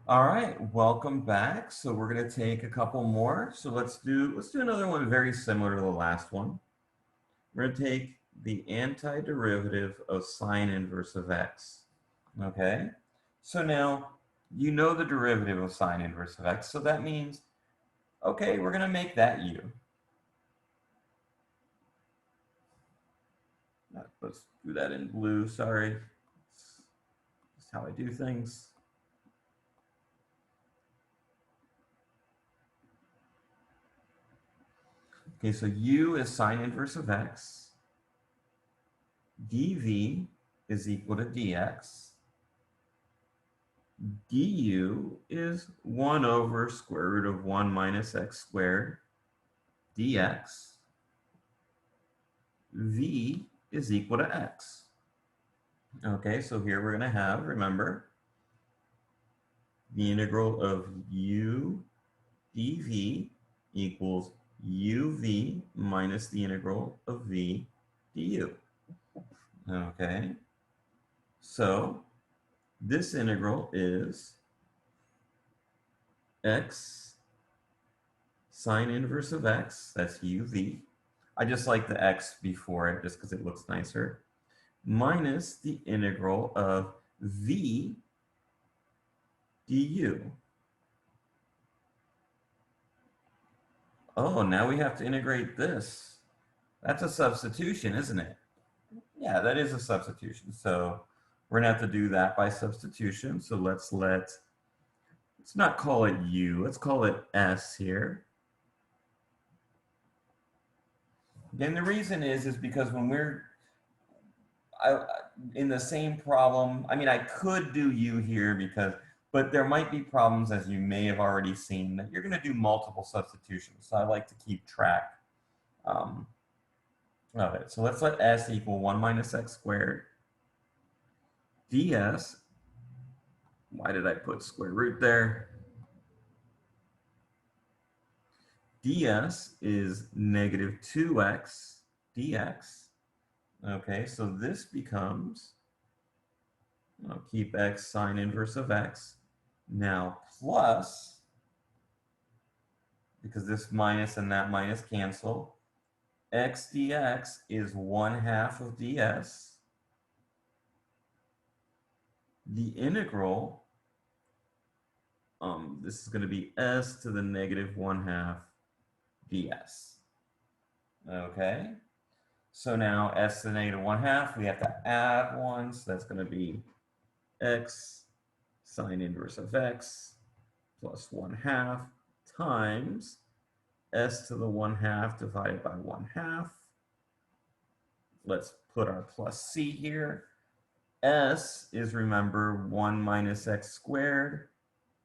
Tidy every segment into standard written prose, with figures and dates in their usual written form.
All right, welcome back. So we're going to take a couple more. So let's do another one very similar to the last one. We're going to take the antiderivative of sine inverse of x. Okay? So now you know the derivative of sine inverse of x, so that means okay, we're going to make that u. Let's do that in blue, sorry. That's how I do things. Okay, so u is sine inverse of x. dv is equal to dx. du is 1 over square root of 1 minus x squared dx. V is equal to x. Okay, so here we're going to have, remember, the integral of u dv equals uv minus the integral of v du. Okay, so this integral is x sine inverse of x, that's uv. I just like the x before it just because it looks nicer, minus the integral of v du. Oh, now we have to integrate this. That's a substitution, isn't it? Yeah, that is a substitution. So we're going to have to do that by substitution. So let's not call it u, let's call it s here. Again, the reason is because when we're in the same problem, I mean, I could do u here but there might be problems, as you may have already seen, that you're going to do multiple substitutions. So I like to keep track of it. So let's let s equal 1 minus x squared ds. Why did I put square root there? ds is negative 2x dx. Okay, so this becomes, I'll keep x sine inverse of x, now plus, because this minus and that minus cancel, x dx is 1/2 of ds. The integral, this is going to be s to the negative 1/2 ds. Okay, so now s to the negative 1/2, we have to add 1, so that's going to be x sine inverse of x plus 1/2 times s to the 1/2 divided by 1/2. Let's put our plus c here. S is, remember, 1 minus x squared.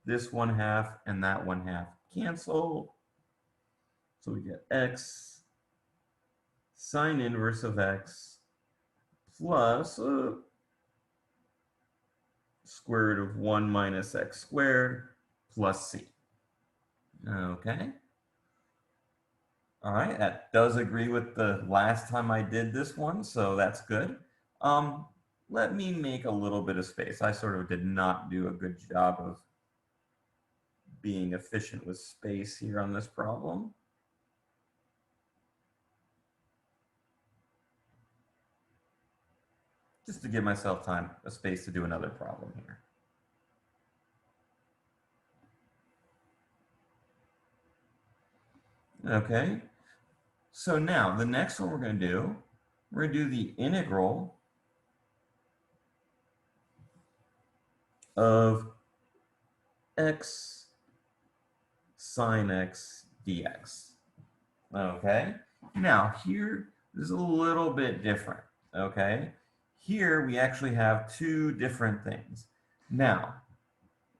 This 1/2 and that 1/2 cancel. So we get x sine inverse of x plus square root of 1 minus x squared plus c. Okay. All right, that does agree with the last time I did this one, so that's good. Let me make a little bit of space. I sort of did not do a good job of being efficient with space here on this problem. Just to give myself time, a space to do another problem here. Okay, so now the next one we're going to do, the integral of x sine x dx. Okay, now here this is a little bit different. Okay, here we actually have two different things. Now,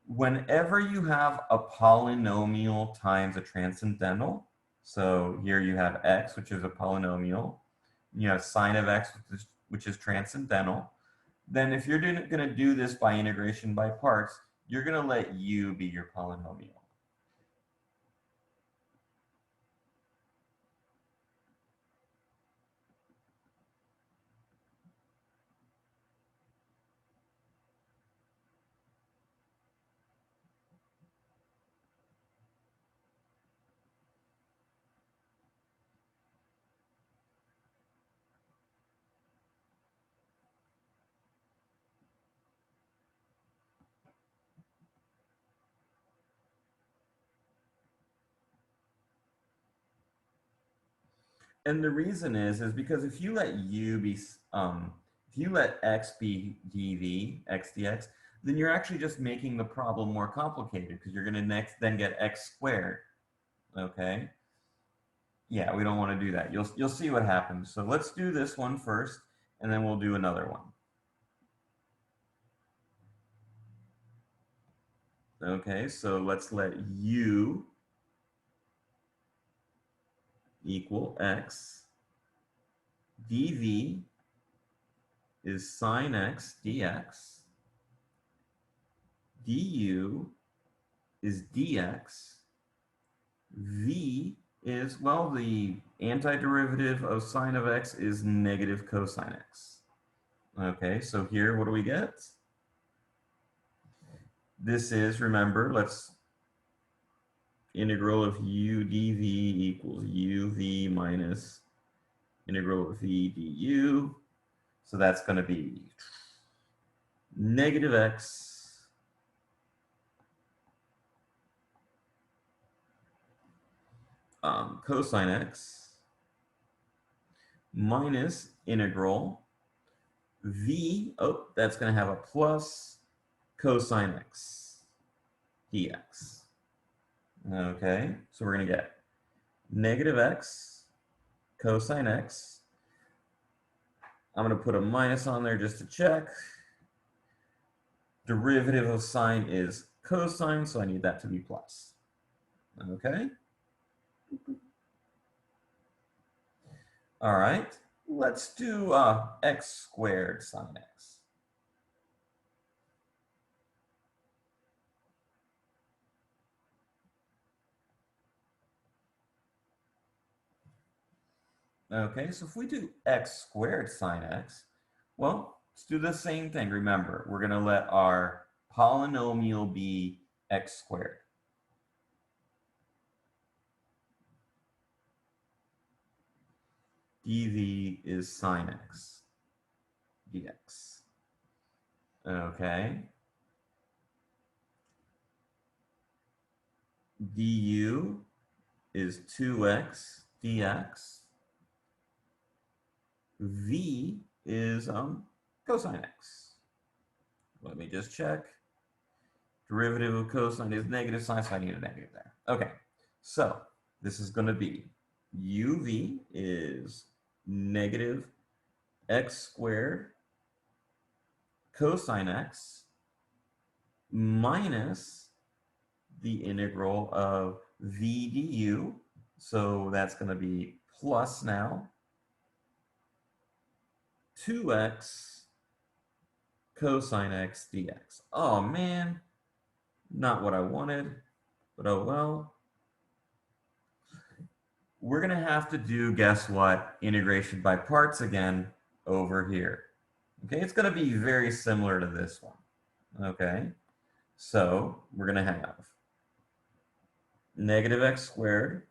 whenever you have a polynomial times a transcendental, so here you have x, which is a polynomial, you have sine of x, which is transcendental, then if you're going to do this by integration by parts, you're going to let u be your polynomial. And the reason is because if you let u be, if you let x be dv, x dx, then you're actually just making the problem more complicated because you're going to next then get x squared. Okay. Yeah, we don't want to do that. You'll see what happens. So let's do this one first, and then we'll do another one. Okay, so let's let u equal x. dv is sine x dx. du is dx. V is, well, the antiderivative of sine of x is negative cosine x. Okay, so here, what do we get? This is, remember, let's integral of u dv equals uv minus integral of v du. So that's going to be negative x cosine x minus integral v, oh, that's going to have a plus cosine x dx. Okay, so we're going to get negative x cosine x. I'm going to put a minus on there just to check. Derivative of sine is cosine, so I need that to be plus. Okay. All right, let's do x squared sine x. Okay, so if we do x squared sine x, well, let's do the same thing. Remember, we're going to let our polynomial be x squared. dv is sine x dx. Okay. du is 2x dx. V is cosine x. Let me just check. Derivative of cosine is negative sine, so I need a negative there. Okay, so this is going to be uv is negative x squared cosine x minus the integral of v du. So that's going to be plus now 2x cosine x dx. Oh man, not what I wanted, but oh well. We're going to have to do, guess what, integration by parts again over here. Okay, it's going to be very similar to this one. Okay, so we're going to have negative x squared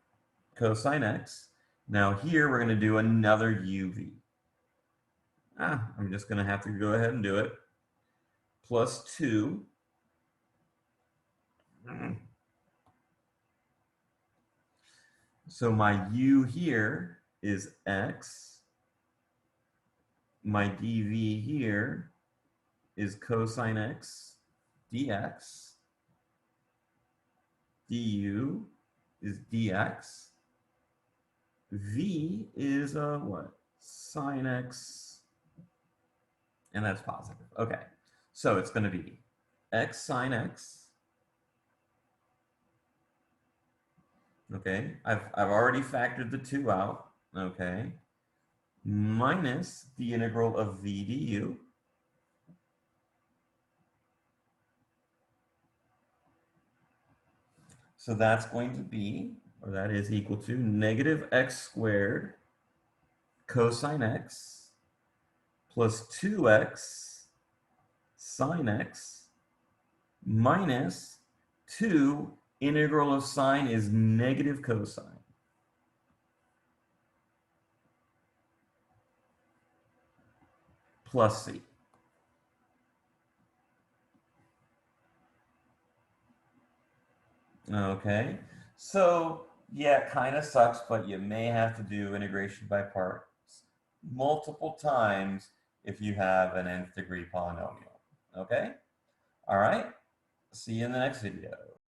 cosine x. Now here we're going to do another uv. I'm just going to have to go ahead and do it. Plus 2. So my u here is x. My dv here is cosine x dx. du is dx. V is what? Sine x, and that's positive. Okay, so it's going to be x sine x. Okay, I've already factored the 2 out. Okay, minus the integral of v du. So that's going to be, or that is equal to negative x squared cosine x plus 2x sine x minus 2 integral of sine is negative cosine. Plus c. Okay, so Yeah, it kind of sucks, but you may have to do integration by parts multiple times if you have an nth degree polynomial. Okay? All right? See you in the next video.